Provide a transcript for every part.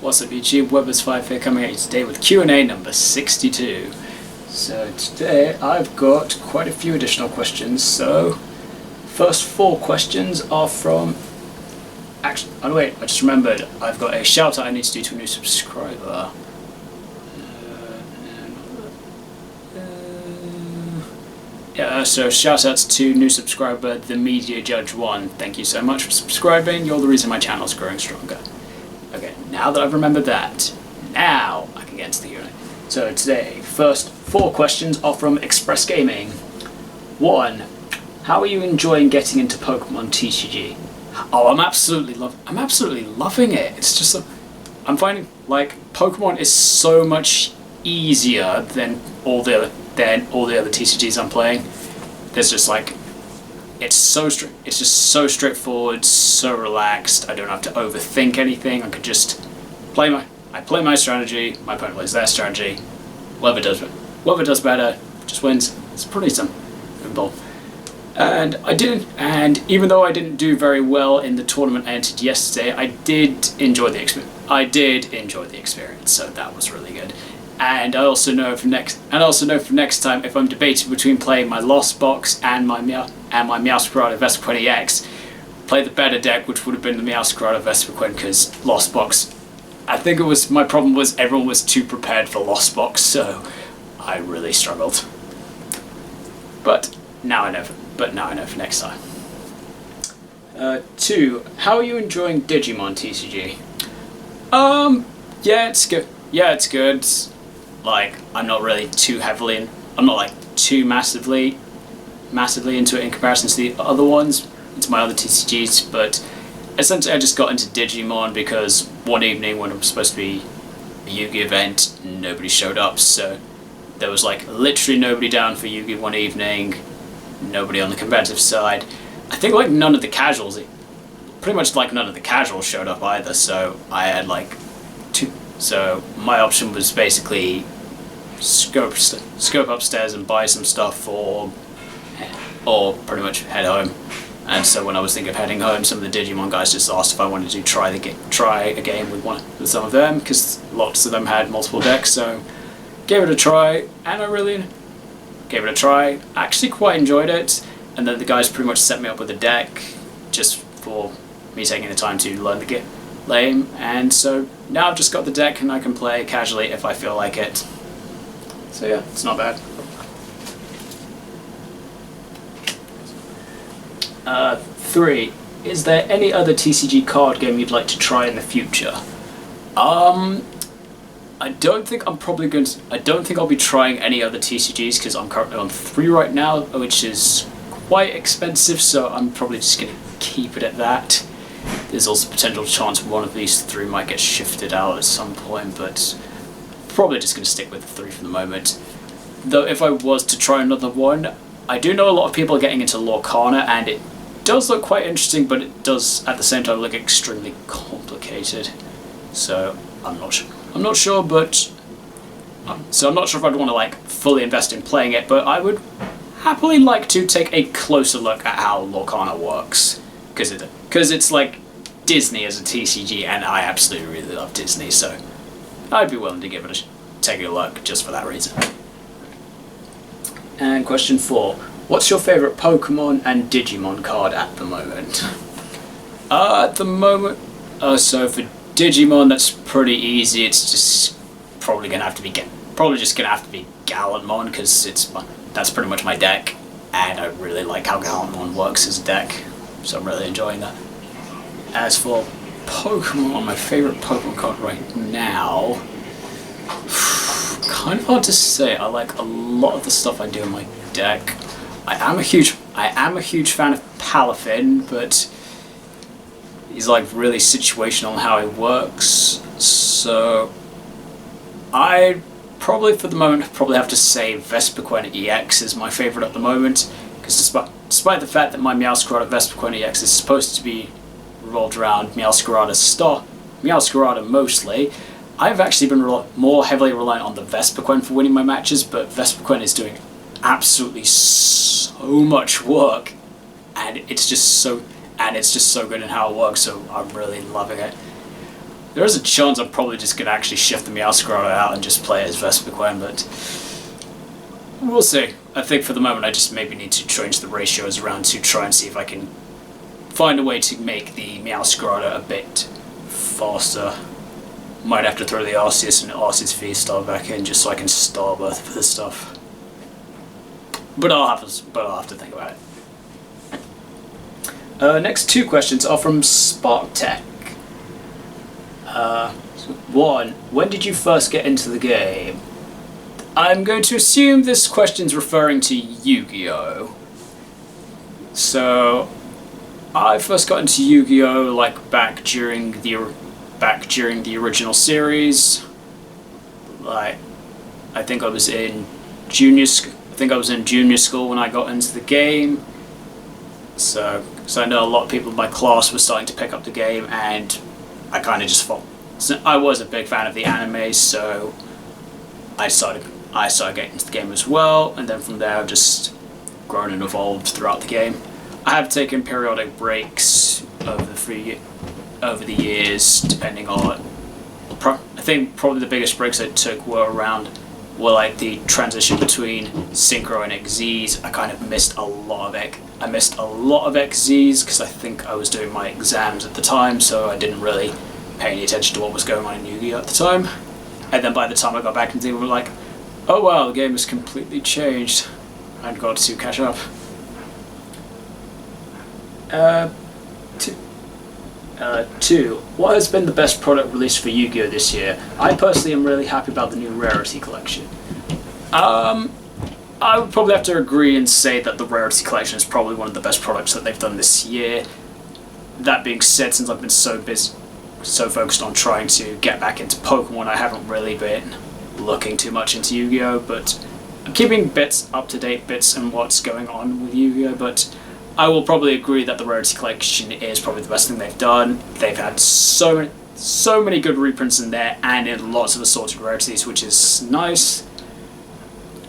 What's up YouTube, Webberz05 here coming at you today with Q&A number 62. So today I've got quite a few additional questions. So first 4 questions are from... Actually, oh wait, I just remembered, I've got a shout out I need to do to a new subscriber. So shout outs to new subscriber, the Media Judge 1. Thank you so much for subscribing, you're the reason my channel's growing stronger. Okay, now that I've remembered that, now I can get into the Q&A. So today, first 4 questions are from Express Gaming. 1. How are you enjoying getting into Pokemon TCG? Oh, I'm absolutely loving it. It's just I'm finding like Pokemon is so much easier than all the other TCGs I'm playing. There's just like it's just so straightforward, so relaxed. I don't have to overthink anything. I could just play my strategy, my opponent plays their strategy. Whoever does better just wins. It's pretty simple. And even though I didn't do very well in the tournament I entered yesterday, I did enjoy the experience. So that was really good. And I also know for next time, if I'm debating between playing my Lost Box and my Meowscarada Vespiquen EX, play the better deck, which would have been the Meowscarada Vespiquen, because Lost Box, I think my problem was everyone was too prepared for Lost Box, so I really struggled. But now I know for next time. 2. How are you enjoying Digimon TCG? Yeah, it's good. Yeah, it's good. Like, I'm not too massively into it in comparison to the other ones, to my other TCGs, but essentially I just got into Digimon because one evening when it was supposed to be a Yu-Gi event, nobody showed up, so there was like literally nobody down for Yu-Gi one evening, nobody on the competitive side. I think like none of the casuals showed up either, so I had like 2. So my option was basically scope upstairs and buy some stuff, or pretty much head home. And so when I was thinking of heading home, some of the Digimon guys just asked if I wanted to try a game with some of them, because lots of them had multiple decks. So gave it a try, and I really gave it a try. Actually quite enjoyed it. And then the guys pretty much set me up with a deck just for me taking the time to learn the game. And so now I've just got the deck and I can play casually if I feel like it. So yeah, it's not bad. 3. Is there any other TCG card game you'd like to try in the future? I don't think I'll be trying any other TCGs because I'm currently on 3 right now, which is quite expensive, so I'm probably just going to keep it at that. There's also a potential chance one of these 3 might get shifted out at some point, but probably just going to stick with the 3 for the moment. Though if I was to try another one, I do know a lot of people are getting into Lorcana, and it does look quite interesting, but it does at the same time look extremely complicated. So I'm not sure. I'm not sure if I'd want to like fully invest in playing it, but I would happily like to take a closer look at how Lorcana works, because it's like Disney as a TCG, and I absolutely really love Disney, so I'd be willing to take a look just for that reason. And question 4. What's your favourite Pokemon and Digimon card at the moment? At the moment, so for Digimon, that's pretty easy. It's just probably just gonna have to be Galantmon, because that's pretty much my deck, and I really like how Galantmon works as a deck, so I'm really enjoying that. As for Pokemon, my favourite Pokemon card right now, kind of hard to say. I like a lot of the stuff I do in my deck. I am a huge fan of Palafin, but he's like really situational in how he works. So I probably for the moment have to say Vespiquen EX is my favourite at the moment, because despite the fact that my Meowscarada Vespiquen EX is supposed to be revolved around Meowscarada mostly, I've actually been more heavily reliant on the Vespiquen for winning my matches, but Vespiquen is doing absolutely so much work, and it's just so good in how it works, so I'm really loving it. There is a chance I'm probably just going to actually shift the Meowscarada out and just play it as Vespiquen, but we'll see. I think for the moment I just maybe need to change the ratios around to try and see if I can find a way to make the Meowscarada a bit faster. Might have to throw the Arceus and Arceus V-Star back in just so I can Starbirth for this stuff. But I'll have to think about it. Next two questions are from SparkTech. One, when did you first get into the game? I'm going to assume this question's referring to Yu-Gi-Oh! So, I first got into Yu-Gi-Oh! Like back during the original series. Like, I think I was in junior school when I got into the game. So I know a lot of people in my class were starting to pick up the game, and I kind of just thought. So I was a big fan of the anime, so I started getting into the game as well, and then from there I've just grown and evolved throughout the game. I have taken periodic breaks over the years, depending on. I think probably the biggest breaks I took were like the transition between Synchro and XZs. I kind of missed a lot of XZs because I think I was doing my exams at the time, so I didn't really pay any attention to what was going on in Yu-Gi-Oh! At the time. And then by the time I got back into it, we were like, oh wow, the game has completely changed. I'd got to catch up. Two, what has been the best product released for Yu-Gi-Oh! This year? I personally am really happy about the new Rarity Collection. I would probably have to agree and say that the Rarity Collection is probably one of the best products that they've done this year. That being said, since I've been so focused on trying to get back into Pokemon, I haven't really been looking too much into Yu-Gi-Oh! But I'm keeping up-to-date bits and what's going on with Yu-Gi-Oh! But I will probably agree that the Rarity Collection is probably the best thing they've done. They've had so many good reprints in there, and in lots of assorted rarities, which is nice.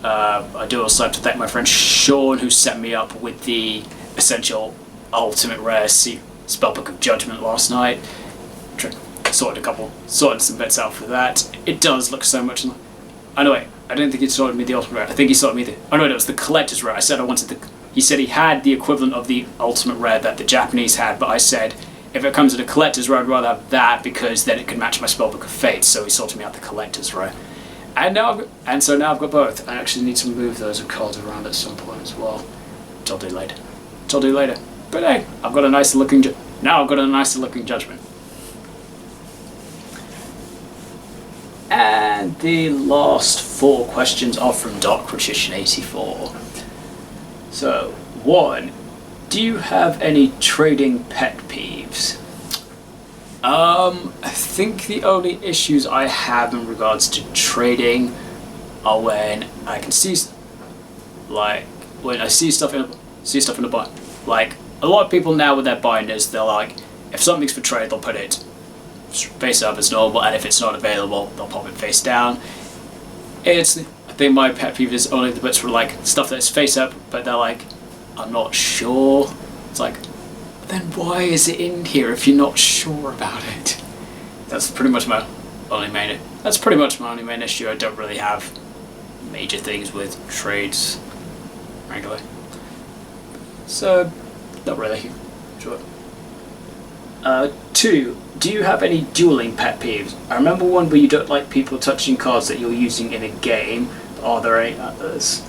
I do also have to thank my friend Sean, who set me up with the Essential Ultimate Rare Spellbook of Judgment last night. Sorted some bits out for that. It does look so much. Oh no, wait, I don't think he sorted me the Ultimate Rare. I think he sorted me the. Oh no, it was the Collector's Rare. I said I wanted the. He said he had the equivalent of the Ultimate Rare that the Japanese had, but I said if it comes to the Collector's Rare, I'd rather have that because then it could match my Spellbook of Fate. So he sorted me out the Collector's Rare. So now I've got both. I actually need to move those cards around at some point as well. Which I'll do later. But hey, I've got a nicer looking Judgment. And the last four questions are from Darkretition84. So, 1. Do you have any trading pet peeves? I think the only issues I have in regards to trading are when I can see, when I see stuff in a bind. Like, a lot of people now with their binders, they're like, if something's for trade, they'll put it face up as normal, and if it's not available, they'll pop it face down. I think my pet peeve is only the bits for like stuff that's face up, but they're like, I'm not sure. It's like, then why is it in here if you're not sure about it? That's pretty much my only main issue. I don't really have major things with trades regularly. So, not really. Sure. 2. Do you have any dueling pet peeves? I remember one where you don't like people touching cards that you're using in a game. Are there any others?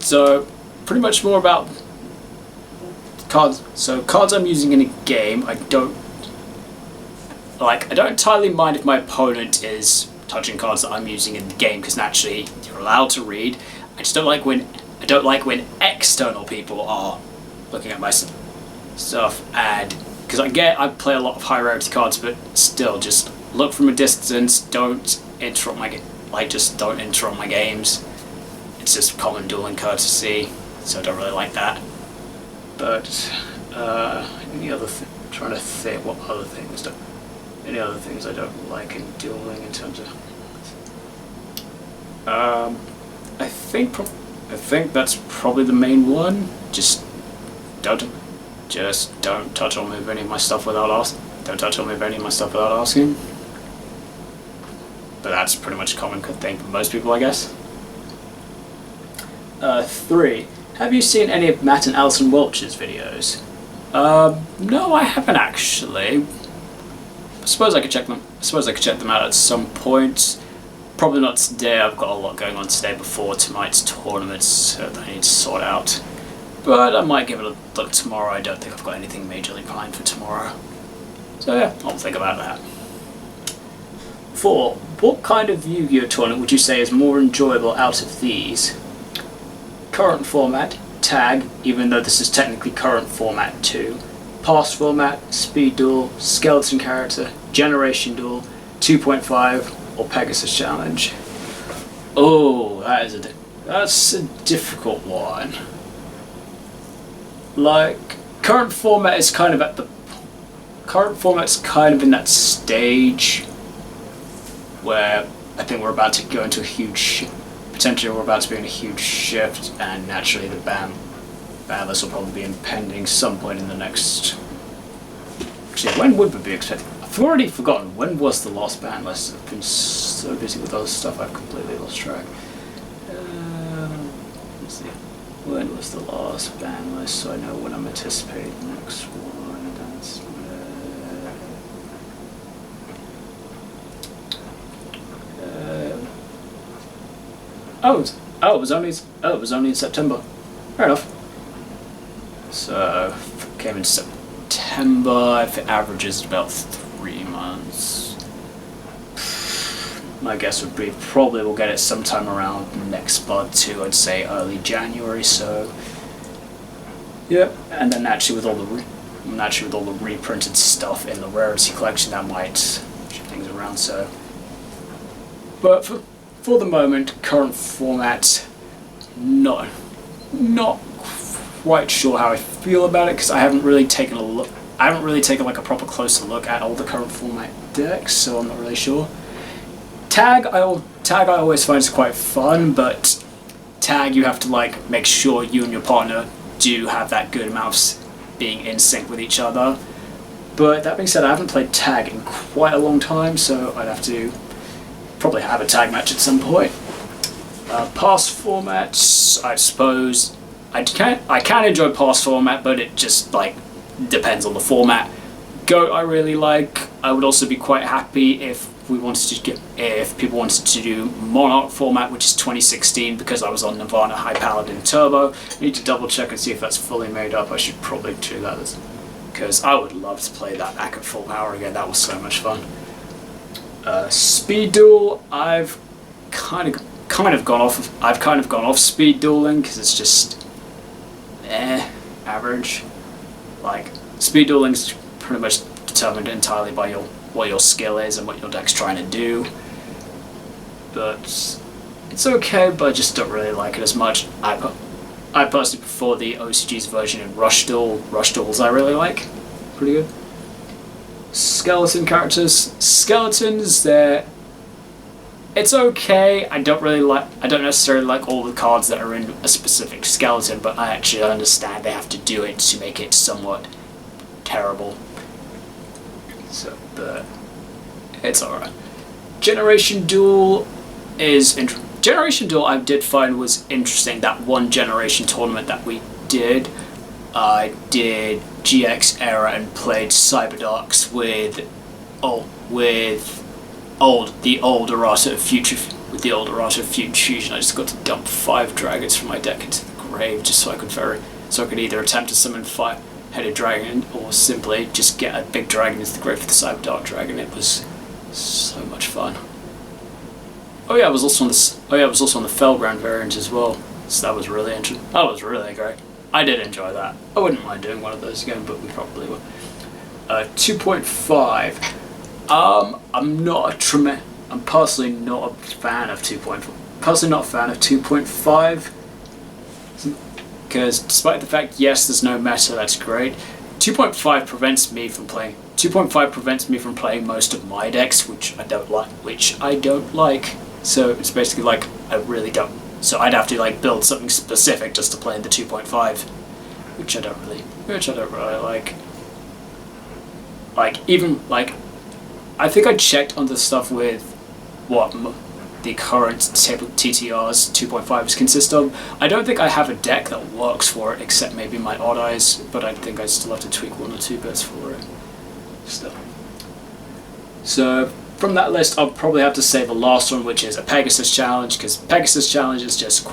So, pretty much more about cards. So, cards I'm using in a game, I don't entirely mind if my opponent is touching cards that I'm using in the game, because naturally you're allowed to read. I don't like when external people are looking at my stuff, and because I play a lot of high rarity cards, but still, just look from a distance. Don't interrupt my don't interrupt my games. It's just common dueling courtesy, so I don't really like that. But any other trying to think what other things do. Any other things I don't like in dueling in terms of. I think that's probably the main one. Just don't touch or move any of my stuff without Don't touch on me with any of my stuff without asking. But that's pretty much a common thing for most people, I guess. 3. Have you seen any of Matt and Alison Welch's videos? No, I haven't actually. I suppose I could check them out at some point. Probably not today. I've got a lot going on today before tonight's tournament, so that I need to sort out. But I might give it a look tomorrow. I don't think I've got anything majorly planned for tomorrow. So yeah, I'll think about that. 4. What kind of Yu-Gi-Oh tournament would you say is more enjoyable out of these? Current format, tag, even though this is technically current format 2. Past format, speed duel, skeleton character, generation duel, 2.5, or Pegasus challenge. Oh, that's a difficult one. Like, current format's kind of in that stage where I think we're about to go into a huge, potentially we're about to be in a huge shift, and naturally the ban list will probably be impending some point in the next. Actually, when would we be expecting? I've already forgotten when was the last ban list. I've been so busy with other stuff I've completely lost track. Let's see. When was the last ban list, so I know when I'm anticipating the next one. It was only in September. Fair enough. So it came in September. If it averages about 3 months, my guess would be probably we'll get it sometime around next Bud 2. I'd say early January. So yep. And then naturally with all the reprinted stuff in the rarity collection, that might shift things around. So, but for the moment, current format, not quite sure how I feel about it, because I haven't really taken like a proper closer look at all the current format decks, so I'm not really sure. Tag I always find is quite fun, but tag you have to like make sure you and your partner do have that good amount of being in sync with each other. But that being said, I haven't played tag in quite a long time, so I'd have to probably have a tag match at some point. Past formats, I suppose I can enjoy past format, but it just like depends on the format. Goat I really like. I would also be quite happy if people wanted to do Monarch format, which is 2016, because I was on Nirvana High Paladin Turbo. I need to double check and see if that's fully made up. I should probably do that, because I would love to play that back at full power again. That was so much fun. Speed duel, I've kind of gone off speed dueling, because it's just average. Like, speed dueling is pretty much determined entirely by what your skill is and what your deck's trying to do. But it's okay, but I just don't really like it as much. I personally prefer the OCG's version in Rush Duel. Rush Duels I really like. Pretty good. Skeleton characters. Skeletons, it's okay. I don't necessarily like all the cards that are in a specific skeleton, but I actually understand they have to do it to make it somewhat terrible. So, but it's alright. Generation Duel I did find was interesting. That one generation tournament that we did, I did GX era and played Cyberdarks with the old errata of Future Fusion. I just got to dump 5 dragons from my deck into the grave just so I could either attempt to summon 5-headed dragon or simply just get a big dragon into the grave for the Cyberdark dragon. It was so much fun. Oh yeah, I was also on the Felground variant as well. So that was really interesting. That was really great. I did enjoy that. I wouldn't mind doing one of those again, but we probably will. 2.5. I'm personally not a fan of 2.5. Personally not a fan of 2.5. Because despite the fact, yes, there's no meta, that's great. 2.5 prevents me from playing. 2.5 prevents me from playing most of my decks, which I don't like. So it's basically like I really don't. So I'd have to like build something specific just to play in the 2.5, which I don't really like. I think I checked on the stuff with what the current table TTR's 2.5s consist of. I don't think I have a deck that works for it, except maybe my odd eyes, but I think I still have to tweak 1 or 2 bits for it still. So from that list, I'll probably have to say the last one, which is a Pegasus challenge, because Pegasus challenge is just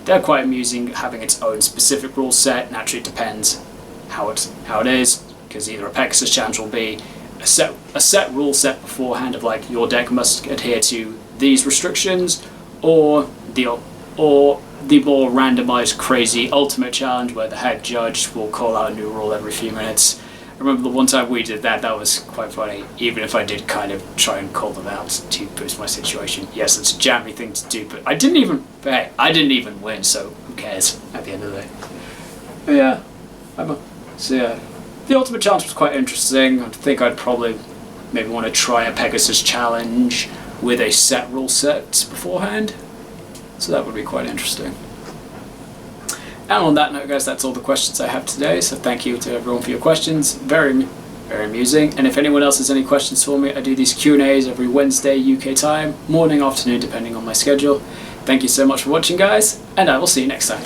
they're quite amusing, having its own specific rule set. Naturally, it depends how it is, because either a Pegasus challenge will be a set rule set beforehand of like your deck must adhere to these restrictions, or the more randomized, crazy ultimate challenge where the head judge will call out a new rule every few minutes. I remember the one time we did that was quite funny, even if I did kind of try and call them out to boost my situation. Yes, it's a jammy thing to do, but I didn't even win, so who cares at the end of the day. But yeah, the ultimate challenge was quite interesting. I think I'd probably maybe want to try a Pegasus challenge with a set rule set beforehand, so that would be quite interesting. And on that note, guys, that's all the questions I have today, so thank you to everyone for your questions. Very, very amusing. And if anyone else has any questions for me, I do these Q&As every Wednesday UK time, morning, afternoon, depending on my schedule. Thank you so much for watching, guys, and I will see you next time.